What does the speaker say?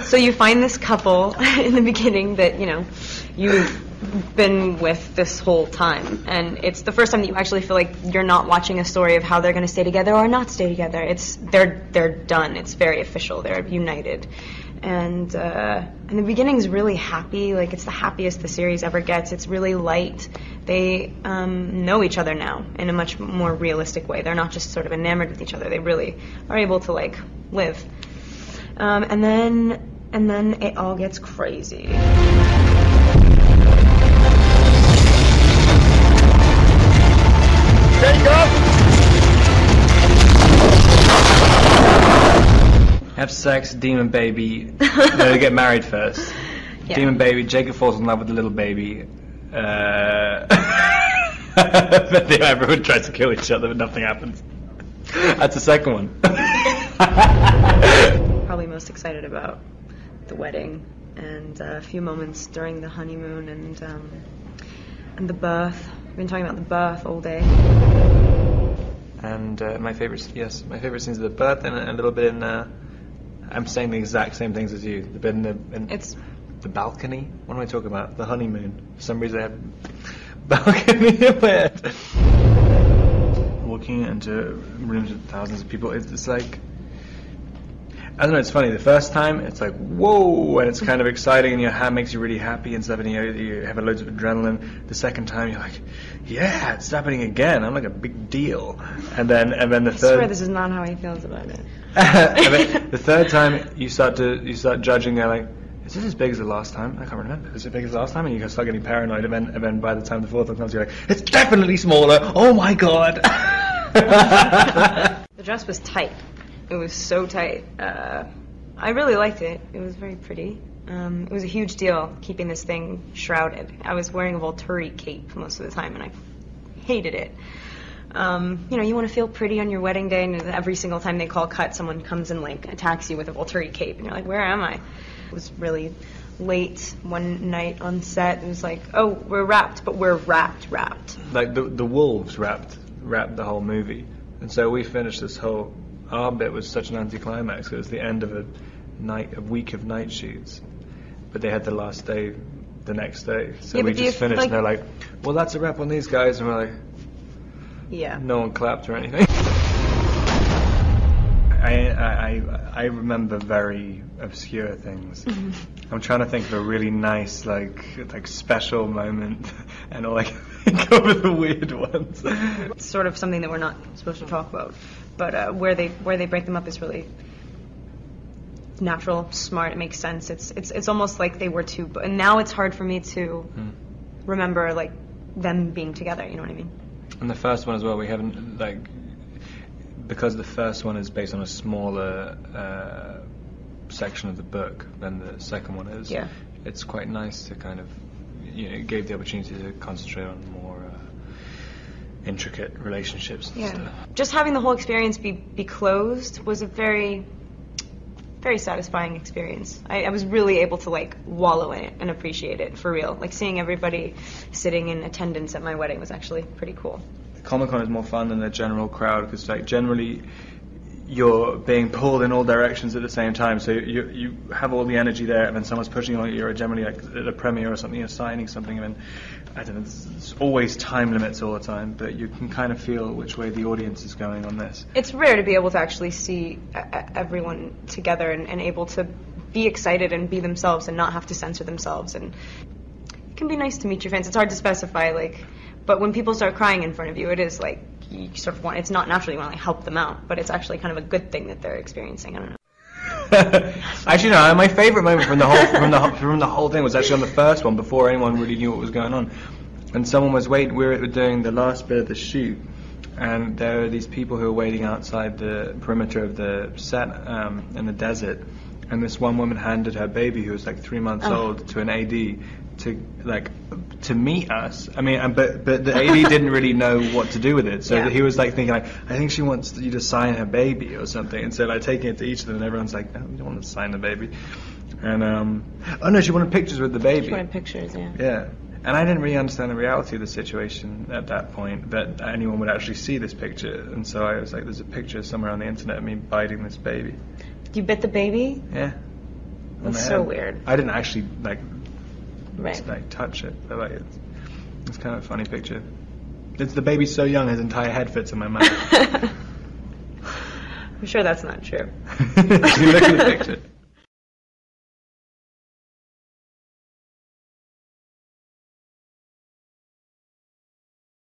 So you find this couple in the beginning that, you know, you've been with this whole time, and it's the first time that you actually feel like you're not watching a story of how they're going to stay together or not stay together. It's they're done. It's very official. They're united. And the beginning's really happy. Like, it's the happiest the series ever gets. It's really light. They know each other now in a much more realistic way. They're not just sort of enamored with each other. They really are able to, like, live. And then it all gets crazy. Take off! Have sex, demon baby. No, they get married first. Yeah. Demon baby. Jacob falls in love with the little baby. But everyone tries to kill each other, but nothing happens. That's the second one. Probably most excited about the wedding and a few moments during the honeymoon and the birth. We've been talking about the birth all day. And my favorite scenes are the birth and a little bit in. I'm saying the exact same things as you. The bit in It's the balcony. What am I talking about? The honeymoon. For some reason I have balcony in my head. Walking into rooms with thousands of people, it's like, I don't know, it's funny. The first time, it's like, whoa, and it's kind of exciting, and your hand makes you really happy and stuff, and you have loads of adrenaline. The second time, you're like, yeah, it's happening again. I'm like a big deal. And then the third. I swear this is not how he feels about it. And then the third time, you start judging. They're like, is this as big as the last time? I can't remember. Is it big as the last time? And you start getting paranoid. And then by the time the fourth one comes, you're like, it's definitely smaller. Oh my god. The dress was tight. It was so tight. I really liked it. It was very pretty. It was a huge deal keeping this thing shrouded. I was wearing a Volturi cape most of the time, and I hated it. You know, you want to feel pretty on your wedding day, and every single time they call cut, someone comes and, like, attacks you with a Volturi cape, and you're like, where am I? It was really late one night on set. It was like, oh, we're wrapped, but we're wrapped. Like the wolves wrapped the whole movie, and so we finished this whole. Our bit was such an anticlimax. It was the end of a week of night shoots, but they had the last day the next day. So we just finished, and they're like, well, that's a wrap on these guys, and we're like, yeah. No one clapped or anything. I remember very obscure things. I'm trying to think of a really nice, like special moment, and all I can think of are the weird ones. It's sort of something that we're not supposed to talk about, but where they break them up is really natural, smart. It makes sense. It's almost like they were two, and now it's hard for me to remember like them being together. You know what I mean? And the first one as well, we haven't because the first one is based on a smaller section of the book than the second one is. Yeah. It's quite nice to kind of, it gave the opportunity to concentrate on more intricate relationships. Yeah. So. Just having the whole experience be closed was a very, very satisfying experience. I was really able to like wallow in it and appreciate it for real. Like seeing everybody sitting in attendance at my wedding was actually pretty cool. Comic-Con is more fun than the general crowd because like generally you're being pulled in all directions at the same time, so you have all the energy there, and then someone's pushing on you. You're generally like at a premiere or something, you're signing something, and I don't know, there's always time limits all the time, but you can kind of feel which way the audience is going on this. It's rare to be able to actually see everyone together and able to be excited and be themselves and not have to censor themselves, and it can be nice to meet your fans. It's hard to specify, like, but when people start crying in front of you, it is like you sort of want. It's not naturally you want to like, help them out, but it's actually kind of a good thing that they're experiencing. I don't know. Actually, no. My favorite moment from the whole thing was actually on the first one, before anyone really knew what was going on, and someone was waiting. We were doing the last bit of the shoot, and there are these people who are waiting outside the perimeter of the set in the desert, and this one woman handed her baby, who was like 3 months old, to an AD to meet us. I mean, but the AD didn't really know what to do with it, so he was like thinking, like, I think she wants you to sign her baby or something, and so like taking it to each of them, and everyone's like, no, we don't want to sign the baby, and oh no, she wanted pictures with the baby. She wanted pictures, yeah. Yeah. And I didn't really understand the reality of the situation at that point, that anyone would actually see this picture, and so I was like, there's a picture somewhere on the internet of me biting this baby. You bit the baby? Yeah. That's my so head. weird. I didn't actually like Right. touch it, but like it's kind of a funny picture. It's the baby's so young, his entire head fits in my mouth. I'm sure that's not true. You look at the picture.